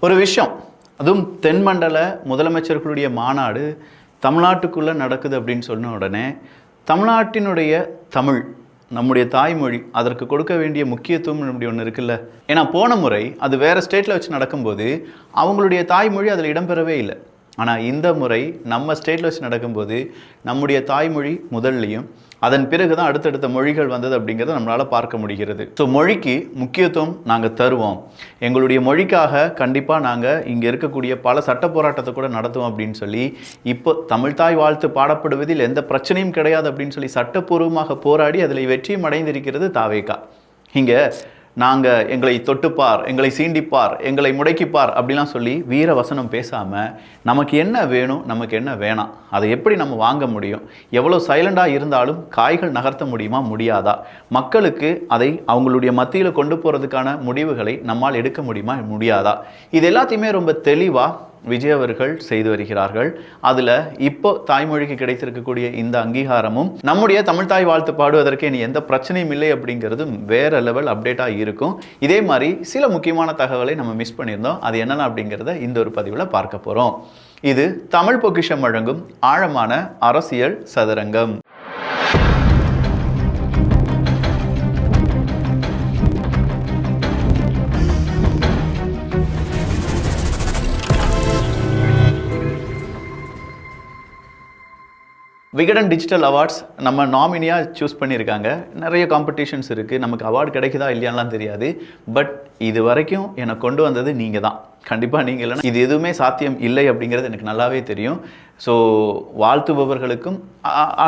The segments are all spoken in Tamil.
ஒரு விஷயம், அதுவும் தென்மண்டல முதலமைச்சர்களுடைய மாநாடு தமிழ்நாட்டுக்குள்ளே நடக்குது அப்படின்னு சொன்ன உடனே தமிழ்நாட்டினுடைய தமிழ், நம்முடைய தாய்மொழி, அதற்கு கொடுக்க வேண்டிய முக்கியத்துவம் நம்முடைய ஒன்று இருக்குல்ல. ஏன்னா போன முறை அது வேறு ஸ்டேட்டில் வச்சு நடக்கும்போது அவங்களுடைய தாய்மொழி அதில் இடம்பெறவே இல்லை. ஆனால் இந்த முறை நம்ம ஸ்டேட்டில் வச்சு நடக்கும்போது நம்முடைய தாய்மொழி முதல்லையும் அதன் பிறகு தான் அடுத்தடுத்த மொழிகள் வந்தது அப்படிங்கிறத நம்மளால் பார்க்க முடிகிறது. ஸோ மொழிக்கு முக்கியத்துவம் நாங்கள் தருவோம், எங்களுடைய மொழிக்காக கண்டிப்பாக நாங்கள் இங்கே இருக்கக்கூடிய பல சட்ட போராட்டத்தை கூட நடத்துவோம் அப்படின்னு சொல்லி இப்போ தமிழ்தாய் வாழ்த்து பாடப்படுவதில் எந்த பிரச்சனையும் கிடையாது அப்படின்னு சொல்லி சட்டப்பூர்வமாக போராடி அதில் வெற்றியும் அடைந்திருக்கிறது தாவேகா. இங்கே நாங்கள் எங்களை தொட்டுப்பார், எங்களை சீண்டிப்பார், எங்களை முடக்கிப்பார் அப்படிலாம் சொல்லி வீர வசனம் பேசாமல் நமக்கு என்ன வேணும், நமக்கு என்ன வேணாம், அதை எப்படி நம்ம வாங்க முடியும், எவ்வளோ சைலண்டாக இருந்தாலும் காய்கள் நகர்த்த முடியுமா முடியாதா, மக்களுக்கு அதை அவங்களுடைய மத்தியில் கொண்டு போகிறதுக்கான முடிவுகளை நம்மால் எடுக்க முடியுமா முடியாதா, இது எல்லாத்தையுமே ரொம்ப தெளிவாக விஜய் அவர்கள் செய்து வருகிறார்கள். அதில் இப்போ தாய்மொழிக்கு கிடைத்திருக்கக்கூடிய இந்த அங்கீகாரமும் நம்முடைய தமிழ்தாய் வாழ்த்து பாடுவதற்கு இனி எந்த பிரச்சனையும் இல்லை அப்படிங்கிறது வேற லெவல் அப்டேட்டாக இருக்கும். இதே மாதிரி சில முக்கியமான தகவலை நம்ம மிஸ் பண்ணியிருந்தோம். அது என்னென்ன அப்படிங்கிறத இந்த ஒரு பதிவில் பார்க்க போகிறோம். இது தமிழ் பொக்கிஷம் வழங்கும் ஆழமான அரசியல் சதுரங்கம். விகடன் டிஜிட்டல் அவார்ட்ஸ் நம்ம நாமினியாக சூஸ் பண்ணியிருக்காங்க. நிறைய காம்படிஷன்ஸ் இருக்குது, நமக்கு அவார்டு கிடைக்குதா இல்லையான்லாம் தெரியாது. பட் இது வரைக்கும் எனக்கு கொண்டு வந்தது நீங்கள் தான். கண்டிப்பாக நீங்கள் இல்லைன்னா இது எதுவுமே சாத்தியம் இல்லை அப்படிங்கிறது எனக்கு நல்லாவே தெரியும். ஸோ வாழ்த்துபவர்களுக்கும்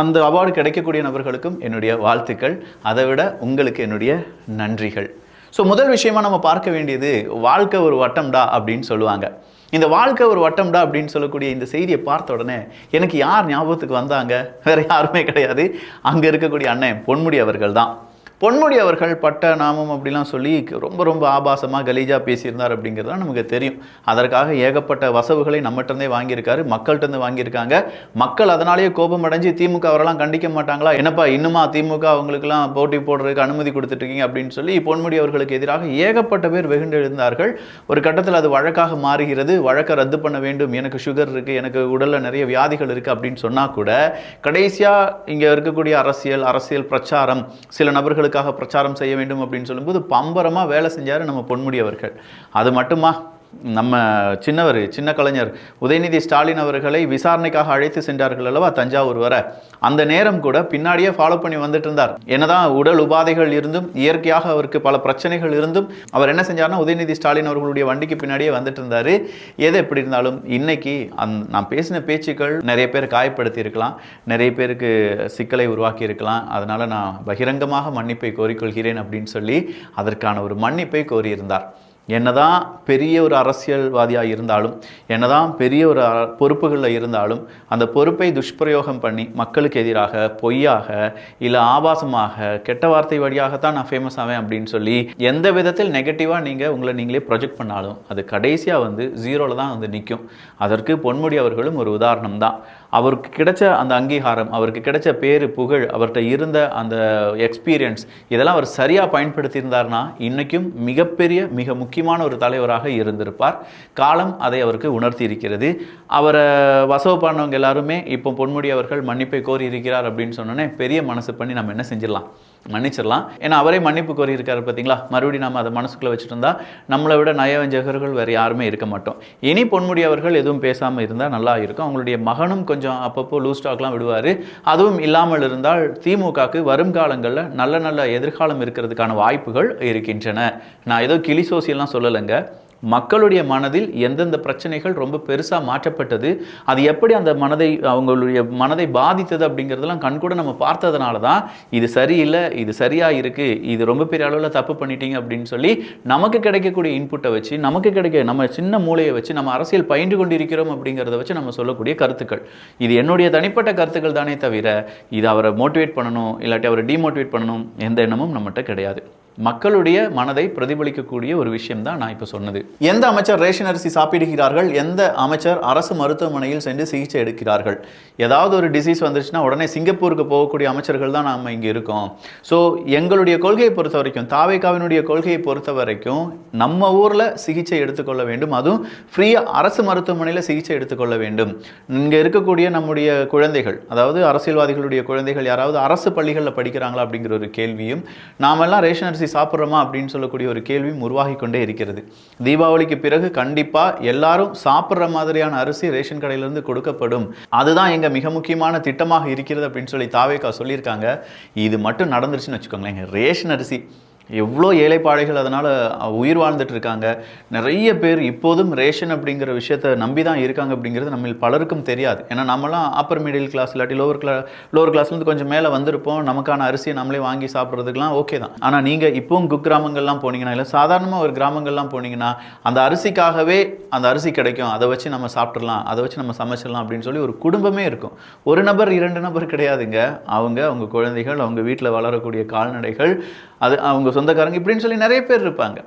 அந்த அவார்டு கிடைக்கக்கூடிய நபர்களுக்கும் என்னுடைய வாழ்த்துக்கள், அதை விட உங்களுக்கு என்னுடைய நன்றிகள். ஸோ முதல் விஷயமா நம்ம பார்க்க வேண்டியது வாழ்க்கை ஒரு வட்டம்டா அப்படின்னு சொல்லுவாங்க. இந்த வாழ்க்கை ஒரு வட்டம்டா அப்படின்னு சொல்லக்கூடிய இந்த செய்தியை பார்த்த உடனே எனக்கு யார் ஞாபகத்துக்கு வந்தாங்க? வேறு யாருமே கிடையாது, அங்கே இருக்கக்கூடிய அண்ணன் பொன்முடி அவர்கள் தான். பொன்முடி அவர்கள் பட்ட நாமம் அப்படிலாம் சொல்லி ரொம்ப ரொம்ப ஆபாசமாக கலீஜாக பேசியிருந்தார் அப்படிங்கிறதுலாம் நமக்கு தெரியும். அதற்காக ஏகப்பட்ட வசவுகளை நம்மகிட்டருந்தே வாங்கியிருக்காரு, மக்கள்கிட்ட வாங்கியிருக்காங்க. மக்கள் அதனாலேயே கோபம் அடைஞ்சு திமுக அவரெல்லாம் கண்டிக்க மாட்டாங்களா, என்னப்பா இன்னுமா திமுக அவங்களுக்குலாம் போட்டி போடுறதுக்கு அனுமதி கொடுத்துட்ருக்கீங்க அப்படின்னு சொல்லி பொன்முடி அவர்களுக்கு எதிராக ஏகப்பட்ட பேர் வெகுண்டு எழுந்தார்கள். ஒரு கட்டத்தில் அது வழக்காக மாறுகிறது. வழக்கை ரத்து பண்ண வேண்டும், எனக்கு சுகர் இருக்குது, எனக்கு உடலில் நிறைய வியாதிகள் இருக்குது அப்படின்னு சொன்னால் கூட கடைசியாக இங்கே இருக்கக்கூடிய அரசியல் பிரச்சாரம், சில நபர்களுக்கு பிரச்சாரம் செய்ய வேண்டும் அப்படின்னு சொல்லும்போது பம்பரமாக வேலை செஞ்சார் நம்ம பொன்முடி அவர்கள். அது மட்டுமா, நம்ம சின்ன கலைஞர் உதயநிதி ஸ்டாலின் அவர்களை விசாரணைக்காக அழைத்து சென்றார்கள் அல்லவா தஞ்சாவூர் வர. அந்த நேரம் கூட பின்னாடியே ஃபாலோ பண்ணி வந்துட்டு இருந்தார். என்னதான் உடல் உபாதைகள் இருந்தும் இயற்கையாக அவருக்கு பல பிரச்சனைகள் இருந்தும் அவர் என்ன செஞ்சார்னா உதயநிதி ஸ்டாலின் அவர்களுடைய வண்டிக்கு பின்னாடியே வந்துட்டு இருந்தார். எது எப்படி இருந்தாலும் இன்னைக்கு நான் பேசின பேச்சுக்கள் நிறைய பேர் காயப்படுத்தி இருக்கலாம், நிறைய பேருக்கு சிக்கலை உருவாக்கி இருக்கலாம். அதனால் நான் பகிரங்கமாக மன்னிப்பை கோரிக்கொள்கிறேன் அப்படின்னு சொல்லி அதற்கான ஒரு மன்னிப்பை கோரியிருந்தார். என்னதான் பெரிய ஒரு அரசியல்வாதியாக இருந்தாலும், என்னதான் பெரிய ஒரு பொறுப்புகளில் இருந்தாலும், அந்த பொறுப்பை துஷ்பிரயோகம் பண்ணி மக்களுக்கு எதிராக பொய்யாக இல்லை ஆபாசமாக கெட்ட வார்த்தை வழியாகத்தான் நான் ஃபேமஸ் ஆவேன் அப்படின்னு சொல்லி எந்த விதத்தில் நெகட்டிவாக நீங்கள் உங்களை நீங்களே ப்ரொஜெக்ட் பண்ணாலும் அது கடைசியாக ஜீரோவில் தான் நிற்கும். அதற்கு பொன்முடி அவர்களும் ஒரு உதாரணம் தான். அவருக்கு கிடைச்ச அந்த அங்கீகாரம், அவருக்கு கிடைச்ச பேரு புகழ், அவர்கிட்ட இருந்த அந்த எக்ஸ்பீரியன்ஸ், இதெல்லாம் அவர் சரியாக பயன்படுத்தியிருந்தார்னா இன்றைக்கும் மிக முக்கியமான ஒரு தலைவராக இருந்திருப்பார். காலம் அதை அவருக்கு உணர்த்தி இருக்கிறது. அவரை வசவு பண்ணவங்க எல்லாருமே இப்போ பொன்முடி அவர்கள் மன்னிப்பை கோரி இருக்கிறார் அப்படின்னு சொன்னோன்னே பெரிய மனசு பண்ணி நம்ம என்ன செஞ்சிடலாம், மன்னிச்சிடலாம். ஏன்னா அவரே மன்னிப்பு கோரி இருக்காரு பார்த்தீங்களா. மறுபடியும் நம்ம அதை மனசுக்குள்ளே வச்சுட்டு இருந்தால் நம்மளை விட நயவஞ்சகர்கள் வேறு யாருமே இருக்க மாட்டோம். இனி பொன்முடி அவர்கள் எதுவும் பேசாமல் இருந்தால் நல்லா இருக்கும். அவங்களுடைய மகனும் கொஞ்சம் அப்பப்போ லூஸ் ஸ்டாக்லாம் விடுவார். அதுவும் இல்லாமல் இருந்தால் திமுகவுக்கு வரும் காலங்களில் நல்ல எதிர்காலம் இருக்கிறதுக்கான வாய்ப்புகள் இருக்கின்றன. நான் ஏதோ கிளி சோசியல்லாம் சொல்லலைங்க. மக்களுடைய மனதில் எந்தெந்த பிரச்சனைகள் ரொம்ப பெருசாக மாற்றப்பட்டது, அது எப்படி அந்த அவங்களுடைய மனதை பாதித்தது அப்படிங்கிறதெல்லாம் கண்கூட நம்ம பார்த்ததுனால தான் இது சரியில்லை, இது சரியாக இருக்குது, இது ரொம்ப பெரிய அளவில் தப்பு பண்ணிட்டீங்க அப்படின்னு சொல்லி நமக்கு கிடைக்கக்கூடிய இன்புட்டை வச்சு, நமக்கு கிடைக்க நம்ம சின்ன மூளையை வச்சு நம்ம அரசியல் பயின்று கொண்டிருக்கிறோம் அப்படிங்கிறத வச்சு நம்ம சொல்லக்கூடிய கருத்துக்கள். இது என்னுடைய தனிப்பட்ட கருத்துக்கள் தானே தவிர இது அவரை மோட்டிவேட் பண்ணணும் இல்லாட்டி அவரை டிமோட்டிவேட் பண்ணணும் எந்த எண்ணமும் நம்மகிட்ட கிடையாது. மக்களுடைய மனதை பிரதிபலிக்கக்கூடிய ஒரு விஷயம் தான் நான் இப்போ சொன்னது. எந்த அமைச்சர் ரேஷன் அரிசி சாப்பிடுகிறார்கள், எந்த அமைச்சர் அரசு மருத்துவமனையில் சென்று சிகிச்சை எடுக்கிறார்கள்? ஏதாவது ஒரு டிசீஸ் வந்துருச்சுன்னா உடனே சிங்கப்பூருக்கு போகக்கூடிய அமைச்சர்கள் தான் நம்ம இங்கே இருக்கோம். ஸோ எங்களுடைய கொள்கையை பொறுத்த வரைக்கும், தாவேகாவினுடைய கொள்கையை பொறுத்த வரைக்கும் நம்ம ஊரில் சிகிச்சை எடுத்துக்கொள்ள வேண்டும், அதுவும் ஃப்ரீயாக அரசு மருத்துவமனையில் சிகிச்சை எடுத்துக்கொள்ள வேண்டும். இங்கே இருக்கக்கூடிய நம்முடைய குழந்தைகள், அதாவது அரசியல்வாதிகளுடைய குழந்தைகள் யாராவது அரசு பள்ளிகளில் படிக்கிறாங்களா அப்படிங்கிற ஒரு கேள்வியும், நாமெல்லாம் ரேஷன் அரிசி சாப்பிட்றோமா அப்படின்னு சொல்லக்கூடிய ஒரு கேள்வியும் உருவாகி கொண்டே இருக்கிறது. தீபாவளிக்கு பிறகு கண்டிப்பாக எல்லாரும் சாப்பிட்ற மாதிரியான அரிசி ரேஷன் கடையிலிருந்து கொடுக்கப்படும். அதுதான் எங்கள் மிக முக்கியமான திட்டமாக இருக்கிறது அப்படின்னு சொல்லி தாவேகா சொல்லியிருக்காங்க. இது மட்டும் நடந்துருச்சுன்னு வச்சுக்கோங்களேன், ரேஷன் அரிசி எவ்வளோ ஏழைப்பாழைகள் அதனால் உயிர் வாழ்ந்துட்டு இருக்காங்க. நிறைய பேர் இப்போதும் ரேஷன் அப்படிங்கிற விஷயத்தை நம்பி தான் இருக்காங்க அப்படிங்கிறது நம்ம பலருக்கும் தெரியாது. ஏன்னா நம்மலாம் அப்பர் மிடில் கிளாஸ் இல்லாட்டி லோவர் கிளாஸ்லேருந்து கொஞ்சம் மேலே வந்திருப்போம். நமக்கான அரிசியை நம்மளே வாங்கி சாப்பிட்றதுக்குலாம் ஓகே தான். ஆனால் நீங்கள் இப்போவும் குக்கிராமங்கள்லாம் போனீங்கன்னா, இல்லை சாதாரணமாக ஒரு கிராமங்கள்லாம் போனீங்கன்னா, அந்த அரிசிக்காகவே அந்த அரிசி கிடைக்கும், அதை வச்சு நம்ம சாப்பிட்றலாம், அதை வச்சு நம்ம சமைச்சிடலாம் அப்படின்னு சொல்லி ஒரு குடும்பமே இருக்கும். ஒரு நபர் 2 நபர் கிடையாதுங்க. அவங்க குழந்தைகள், அவங்க வீட்டில் வளரக்கூடிய கால்நடைகள், அது அவங்க சொந்தக்காரங்க, இப்படின்னு சொல்லி நிறைய பேர் இருப்பாங்க.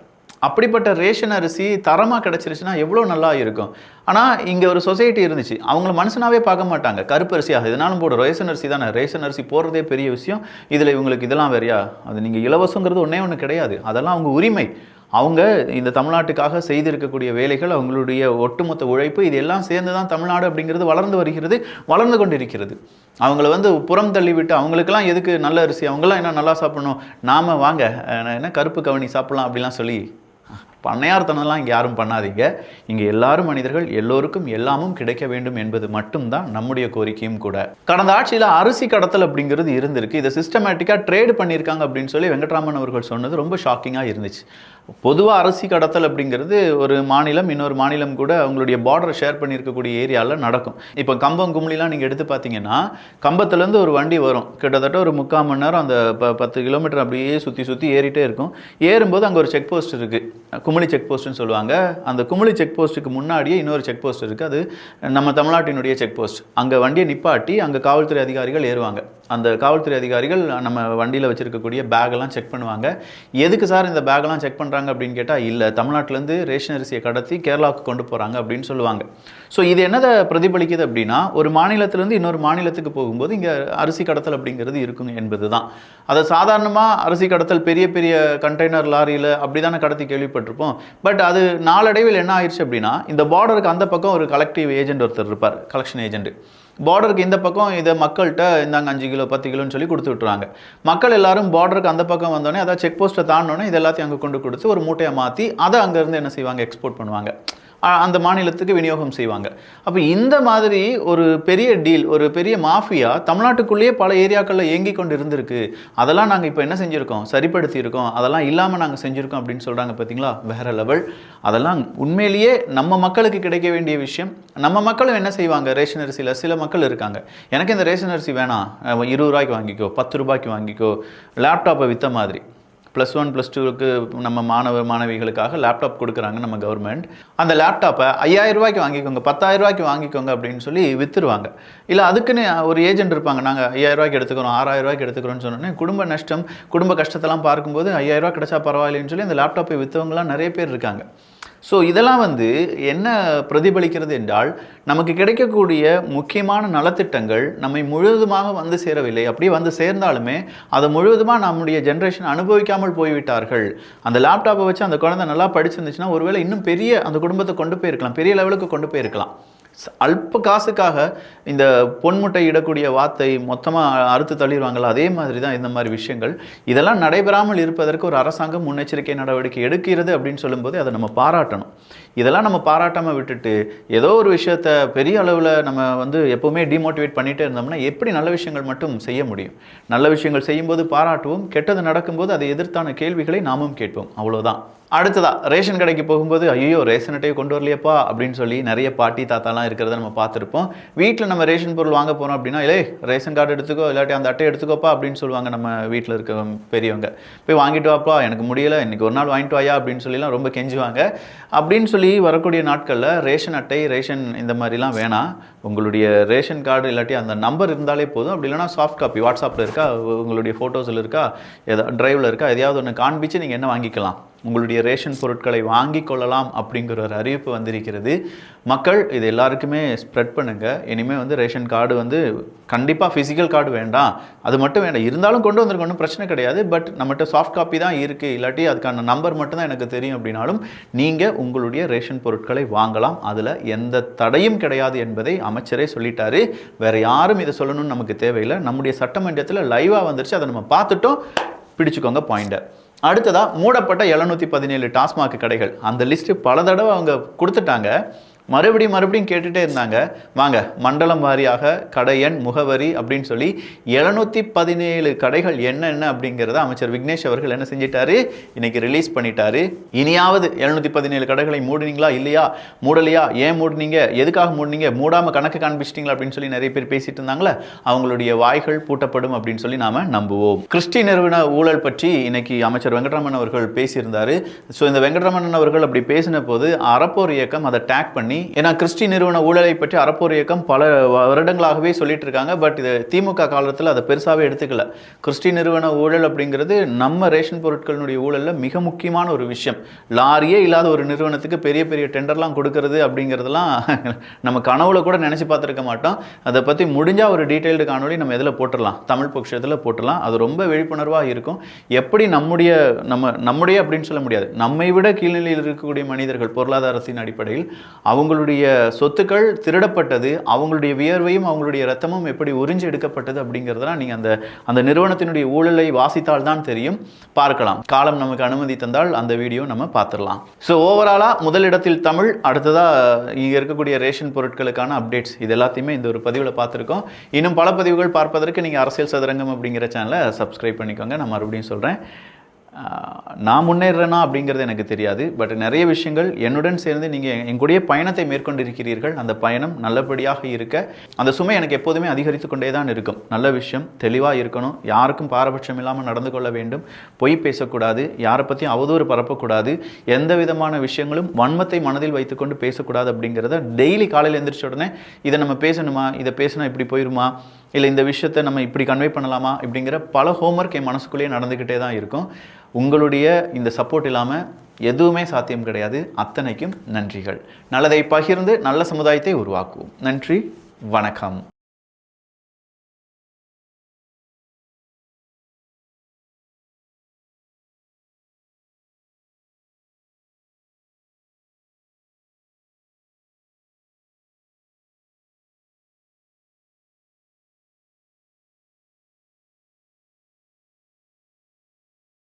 அப்படிப்பட்ட ரேஷன் அரிசி தரமாக கிடச்சிருச்சுன்னா எவ்வளோ நல்லா இருக்கும். ஆனால் இங்கே ஒரு சொசைட்டி இருந்துச்சு, அவங்கள மனுஷனாவே பார்க்க மாட்டாங்க. கருப்பு அரிசியாக இதனாலும் போட ரேஷன் அரிசி தானே, ரேஷன் அரிசி போடுறதே பெரிய விஷயம், இதில் இவங்களுக்கு இதெல்லாம் வேறையா, அது நீங்கள் இலவசங்கிறது ஒன்று கிடையாது, அதெல்லாம் அவங்க உரிமை. அவங்க இந்த தமிழ்நாட்டுக்காக செய்திருக்கக்கூடிய வேலைகள், அவங்களுடைய ஒட்டுமொத்த உழைப்பு, இது எல்லாம் சேர்ந்து தான் தமிழ்நாடு அப்படிங்கிறது வளர்ந்து கொண்டிருக்கிறது. அவங்கள புறம் தள்ளிவிட்டு அவங்களுக்கெல்லாம் எதுக்கு நல்ல அரிசி, அவங்களாம் என்ன நல்லா சாப்பிடணும், நாம் வாங்க என்ன கருப்பு கவனி சாப்பிடலாம் அப்படிலாம் சொல்லி பண்ணையார்த்தனம்லாம் இங்கே யாரும் பண்ணாதீங்க. இங்கே எல்லாரும் மனிதர்கள், எல்லோருக்கும் எல்லாமும் கிடைக்க வேண்டும் என்பது மட்டும்தான் நம்முடைய கோரிக்கையும் கூட. கடந்த ஆட்சியில் அரிசி கடத்தல் அப்படிங்கிறது இருந்திருக்கு. இதை சிஸ்டமேட்டிக்காக ட்ரேடு பண்ணியிருக்காங்க அப்படின்னு சொல்லி வெங்கட்ராமன் அவர்கள் சொன்னது ரொம்ப ஷாக்கிங்காக இருந்துச்சு. பொதுவாக அரிசி கடத்தல் அப்படிங்கிறது ஒரு மாநிலம் இன்னொரு மாநிலம் கூட அவங்களுடைய பார்டரை ஷேர் பண்ணியிருக்கக்கூடிய ஏரியாவில் நடக்கும். இப்போ கம்பம் கும்ளிலாம் நீங்கள் எடுத்து பார்த்தீங்கன்னா, கம்பத்துலேருந்து ஒரு வண்டி வரும், கிட்டத்தட்ட ஒரு 3/4 மணி நேரம் அந்த 10 கிலோமீட்டர் அப்படியே சுற்றி ஏறிட்டே இருக்கும். ஏறும்போது அங்கே ஒரு செக் போஸ்ட் இருக்குது, குமுளி செக் போஸ்ட்னு சொல்லுவாங்க. அந்த குமுளி செக் போஸ்ட்டுக்கு முன்னாடியே இன்னொரு செக் போஸ்ட் இருக்குது, அது நம்ம தமிழ்நாட்டினுடைய செக் போஸ்ட். அங்கே வண்டியை நிப்பாட்டி அங்கே காவல்துறை அதிகாரிகள் ஏறுவாங்க. அந்த காவல்துறை அதிகாரிகள் நம்ம வண்டியில் வச்சுருக்கக்கூடிய பேக்கெல்லாம் செக் பண்ணுவாங்க. எதுக்கு சார் இந்த பேக்கெல்லாம் செக் பண்ணுறாங்க அப்படின்னு கேட்டால், இல்லை தமிழ்நாட்டிலேருந்து ரேஷன் அரிசியை கடத்தி கேரளாவுக்கு கொண்டு போகிறாங்க அப்படின்னு சொல்லுவாங்க. ஸோ இது என்னதை பிரதிபலிக்குது அப்படின்னா, ஒரு மாநிலத்திலேருந்து இன்னொரு மாநிலத்துக்கு போகும்போது இங்கே அரிசி கடத்தல் அப்படிங்கிறது இருக்குங்க என்பது தான். அதை சாதாரணமாக அரிசி கடத்தல் பெரிய பெரிய கண்டெய்னர் லாரியில் அப்படி தானே கடத்தி கேள்விப்பட்டிருப்போம். பட் அது நாளடைவில் என்ன ஆயிடுச்சு அப்படின்னா, இந்த பார்டருக்கு அந்த பக்கம் ஒரு கலெக்டிவ் ஏஜென்ட் ஒருத்தர் இருப்பார், கலெக்ஷன் ஏஜென்ட். பார்டருக்கு இந்த பக்கம் இதை மக்கள்கிட்ட இந்தாங்க 5 கிலோ 10 கிலோன்னு சொல்லி கொடுத்து விட்டுருவாங்க. மக்கள் எல்லாரும் பார்டருக்கு அந்த பக்கம் வந்தோடனே, அதாவது செக் போஸ்ட்டை தாண்டோன்னே இது எல்லாத்தையும் அங்கே கொண்டு கொடுத்து ஒரு மூட்டையை மாற்றி அதை அங்கேருந்து என்ன செய்வாங்க, எக்ஸ்போர்ட் பண்ணுவாங்க, அந்த மாநிலத்துக்கு விநியோகம் செய்வாங்க. அப்போ இந்த மாதிரி ஒரு பெரிய டீல், ஒரு பெரிய மாஃபியா தமிழ்நாட்டுக்குள்ளேயே பல ஏரியாக்களில் இயங்கி கொண்டு இருந்திருக்கு. அதெல்லாம் நாங்கள் இப்போ என்ன செஞ்சுருக்கோம், சரிப்படுத்தியிருக்கோம், அதெல்லாம் இல்லாமல் நாங்கள் செஞ்சுருக்கோம் அப்படின்னு சொல்கிறாங்க. பார்த்தீங்களா, வேற லெவல். அதெல்லாம் உண்மையிலேயே நம்ம மக்களுக்கு கிடைக்க வேண்டிய விஷயம். நம்ம மக்களும் என்ன செய்வாங்க, ரேஷன் அரிசியில் சில மக்கள் இருக்காங்க, எனக்கு இந்த ரேஷன் அரிசி வேணாம், 20 ரூபாய்க்கு வாங்கிக்கோ, 10 ரூபாய்க்கு வாங்கிக்கோ, லேப்டாப்பை விற்ற மாதிரி. +1 +2க்கு நம்ம மாணவிகளுக்காக லேப்டாப் கொடுக்குறாங்க நம்ம கவர்மெண்ட். அந்த லேப்டாப்பை 5000 ரூபாய்க்கு வாங்கிக்கோங்க, 10,000 ரூபாய்க்கு வாங்கிக்கோங்க அப்படின்னு சொல்லி விற்றுருவாங்க. இல்லை அதுக்குன்னு ஒரு ஏஜென்ட் இருப்பாங்க, நாங்கள் 5000 ரூபாய்க்கு எடுத்துக்கிறோம், 6000 ரூபாய்க்கு எடுத்துக்கிறோன்னு சொன்னோன்னே குடும்ப நஷ்டம், குடும்ப கஷ்டத்தெல்லாம் பார்க்கும்போது 5000 ரூபா கிடைச்சா பரவாயில்லைன்னு சொல்லி அந்த லேப்டாப்பை விற்றவங்களாம் நிறைய பேர் இருக்காங்க. ஸோ இதெல்லாம் என்ன பிரதிபலிக்கிறது என்றால், நமக்கு கிடைக்கக்கூடிய முக்கியமான நலத்திட்டங்கள் நம்மை முழுவதுமாக சேரவில்லை. அப்படியே சேர்ந்தாலுமே அதை முழுவதுமாக நம்முடைய ஜென்ரேஷன் அனுபவிக்காமல் போய்விட்டார்கள். அந்த லேப்டாப்பை வச்சு அந்த குழந்தை நல்லா படிச்சிருந்துச்சுன்னா ஒருவேளை இன்னும் பெரிய அந்த குடும்பத்தை கொண்டு போயிருக்கலாம், பெரிய லெவலுக்கு கொண்டு போயிருக்கலாம். அல்ப காசுக்காக இந்த பொன்முட்டை இடக்கூடிய வார்த்தை மொத்தமாக அறுத்து தள்ளிடுவாங்களா, அதே மாதிரி தான் இந்த மாதிரி விஷயங்கள். இதெல்லாம் நடைபெறாமல் இருப்பதற்கு ஒரு அரசாங்கம் முன்னெச்சரிக்கை நடவடிக்கை எடுக்கிறது அப்படின்னு சொல்லும்போது அதை நம்ம பாராட்டணும். இதெல்லாம் நம்ம பாராட்டாமல் விட்டுட்டு ஏதோ ஒரு விஷயத்த பெரிய அளவில் நம்ம எப்போவுமே டிமோட்டிவேட் பண்ணிகிட்டே இருந்தோம்னா எப்படி நல்ல விஷயங்கள் மட்டும் செய்ய முடியும்? நல்ல விஷயங்கள் செய்யும்போது பாராட்டுவோம், கெட்டது நடக்கும்போது அதை எதிர்த்தான கேள்விகளை நாமும் கேட்போம், அவ்வளோதான். அடுத்ததா ரேஷன் கடைக்கு போகும்போது ஐயோ ரேஷன் அட்டையை கொண்டு வரலையப்பா அப்படின்னு சொல்லி நிறைய பாட்டி தாத்தாலாம் இருக்கிறத நம்ம பார்த்துருப்போம். வீட்டில் நம்ம ரேஷன் பொருள் வாங்க போகிறோம் அப்படின்னா, இல்லை ரேஷன் கார்டு எடுத்துக்கோ, இல்லாட்டி அந்த அட்டை எடுத்துக்கோப்பா அப்படின்னு சொல்லுவாங்க நம்ம வீட்டில் இருக்க பெரியவங்க. போய் வாங்கிட்டு வாப்பா, எனக்கு முடியலை, இன்றைக்கி ஒரு நாள் வாங்கிட்டு வாயா அப்படின்னு சொல்லிலாம் ரொம்ப கெஞ்சுவாங்க. அப்படின்னு சொல்லி சொல்லி வரக்கூடிய நாட்களில் ரேஷன் அட்டை, ரேஷன் இந்த மாதிரிலாம் வேணாம். உங்களுடைய ரேஷன் கார்டு இல்லாட்டி அந்த நம்பர் இருந்தாலே போதும். அப்படி இல்லைனா சாஃப்ட் காப்பி வாட்ஸ்அப்பில் இருக்கா, உங்களுடைய ஃபோட்டோஸில் இருக்கா, ட்ரைவில் இருக்கா, எதையாவது ஒன்று காண்பிச்சு நீங்கள் என்ன வாங்கிக்கலாம், உங்களுடைய ரேஷன் பொருட்களை வாங்கி கொள்ளலாம் அப்படிங்கிற ஒரு அறிவிப்பு வந்திருக்கிறது. மக்கள் இது எல்லாருக்குமே ஸ்ப்ரெட் பண்ணுங்கள். இனிமேல் ரேஷன் கார்டு கண்டிப்பாக ஃபிசிக்கல் கார்டு வேண்டாம், அது மட்டும் வேண்டாம், இருந்தாலும் கொண்டு வந்திருக்க ஒன்றும் பிரச்சனை கிடையாது. பட் நம்மகிட்ட சாஃப்ட் காப்பி தான் இருக்குது, இல்லாட்டி அதுக்கான நம்பர் மட்டும்தான் எனக்கு தெரியும் அப்படின்னாலும் நீங்கள் உங்களுடைய ரேஷன் பொருட்களை வாங்கலாம். அதில் எந்த தடையும் கிடையாது என்பதை அமைச்சரே சொல்லிட்டாரு. வேறு யாரும் இதை சொல்லணும்னு நமக்கு தேவையில்லை. நம்முடைய சட்டமன்றத்தில் லைவாக வந்துருச்சு, அதை நம்ம பார்த்துட்டோம். பிடிச்சுக்கோங்க பாயிண்ட்டை. அடுத்ததாக மூடப்பட்ட 717 டாஸ்மாக் கடைகள், அந்த லிஸ்ட்டு பல தடவை அவங்க கொடுத்துட்டாங்க. மறுபடியும் கேட்டுகிட்டே இருந்தாங்க. வாங்க மண்டலம் வாரியாக கடை எண், முகவரி அப்படின்னு சொல்லி 717 கடைகள் என்னென்ன அப்படிங்கிறத அமைச்சர் விக்னேஷ் அவர்கள் என்ன செஞ்சிட்டாரு, இன்னைக்கு ரிலீஸ் பண்ணிட்டாரு. இனியாவது 717 கடைகளை மூடுனீங்களா இல்லையா, மூடலையா, ஏன் மூடுனீங்க, எதுக்காக மூடுனீங்க, மூடாமல் கணக்கு காண்பிச்சிட்டிங்களா அப்படின்னு சொல்லி நிறைய பேர் பேசிட்டு இருந்தாங்களே, அவங்களுடைய வாய்கள் பூட்டப்படும் அப்படின்னு சொல்லி நாம் நம்புவோம். கிறிஸ்டி நிறுவன ஊழல் பற்றி இன்னைக்கு அமைச்சர் வெங்கட்ராமன் அவர்கள் பேசியிருந்தார். ஸோ இந்த வெங்கட்ராமன் அவர்கள் அப்படி பேசின போது அறப்போர் இயக்கம் அதை டேக் பண்ணி, ஏன்னா கிறிஸ்டி நிறுவன ஊழலை பற்றி அறப்போர் இயக்கம் பல வருடங்களாகவே சொல்லிட்டு இருக்காங்க. பட் இது திமுக காலத்தில் அதை பெருசாகவே எடுத்துக்கல. கிறிஸ்டி நிறுவன ஊழல் அப்படிங்கிறது நம்ம ரேஷன் பொருட்களினுடைய ஊழலில் மிக முக்கியமான ஒரு விஷயம். லாரியே இல்லாத ஒரு நிறுவனத்துக்கு பெரிய பெரிய டெண்டர்லாம் கொடுக்கறது அப்படிங்கிறதுலாம் நம்ம கனவுல கூட நினச்சி பார்த்துருக்க மாட்டோம். அதை பற்றி முடிஞ்சால் ஒரு டீட்டெயில்டு காணொலி நம்ம இதில் போட்டுடலாம், தமிழ் பட்சத்தில் போட்டுடலாம். அது ரொம்ப விழிப்புணர்வாக இருக்கும். எப்படி நம்முடைய அப்படின்னு சொல்ல முடியாது, நம்மை விட கீழ்நிலையில் இருக்கக்கூடிய மனிதர்கள் பொருளாதாரத்தின் அடிப்படையில் அவங்களுடைய சொத்துக்கள் திருடப்பட்டது, அவங்களுடைய வியர்வையும் அவங்களுடைய ரத்தமும் எப்படி உறிஞ்சி எடுக்கப்பட்டது அப்படிங்கிறதெல்லாம் நீங்கள் அந்த நிறுவனத்தினுடைய ஊழலை வாசித்தால் தான் தெரியும். பார்க்கலாம், காலம் நமக்கு அனுமதி தந்தால் அந்த வீடியோ நம்ம பார்த்துடலாம். ஸோ ஓவராலாக முதலிடத்தில் தமிழ், அடுத்ததாக இங்கே இருக்கக்கூடிய ரேஷன் பொருட்களுக்கான அப்டேட்ஸ், இது எல்லாத்தையுமே இந்த ஒரு பதிவில் பார்த்துருக்கோம். இன்னும் பல பதிவுகள் பார்ப்பதற்கு நீங்கள் அரசியல் சதுரங்கம் அப்படிங்கிற சேனலை சப்ஸ்கிரைப் பண்ணிக்கோங்க. நான் மறுபடியும் சொல்கிறேன், நான் முன்னேறேனா அப்படிங்கிறது எனக்கு தெரியாது. பட் நிறைய விஷயங்கள் என்னுடன் சேர்ந்து நீங்கள் எங்களுடைய பயணத்தை மேற்கொண்டிருக்கிறீர்கள். அந்த பயணம் நல்லபடியாக இருக்க அந்த சுமை எனக்கு எப்போதுமே அதிகரித்து கொண்டே தான் இருக்கும். நல்ல விஷயம், தெளிவாக இருக்கணும், யாருக்கும் பாரபட்சம் இல்லாமல் நடந்து கொள்ள வேண்டும், பொய் பேசக்கூடாது, யாரை பற்றியும் அவதூறு பரப்பக்கூடாது, எந்த விதமான விஷயங்களும் வன்மத்தை மனதில் வைத்துக்கொண்டு பேசக்கூடாது அப்படிங்கிறத டெய்லி காலையில் எழுந்திரிச்ச உடனே இதை நம்ம பேசணுமா, இதை பேசினா இப்படி போயிடுமா, இல்லை இந்த விஷயத்தை நம்ம இப்படி கன்வே பண்ணலாமா அப்படிங்கிற பல ஹோம்ஒர்க் என் மனசுக்குள்ளேயே நடந்துக்கிட்டே தான் இருக்கும். உங்களுடைய இந்த சப்போர்ட் இல்லாமல் எதுவுமே சாத்தியம் கிடையாது. அத்தனைக்கும் நன்றிகள். நல்லதை பகிர்ந்து நல்ல சமுதாயத்தை உருவாக்குவோம். நன்றி, வணக்கம்.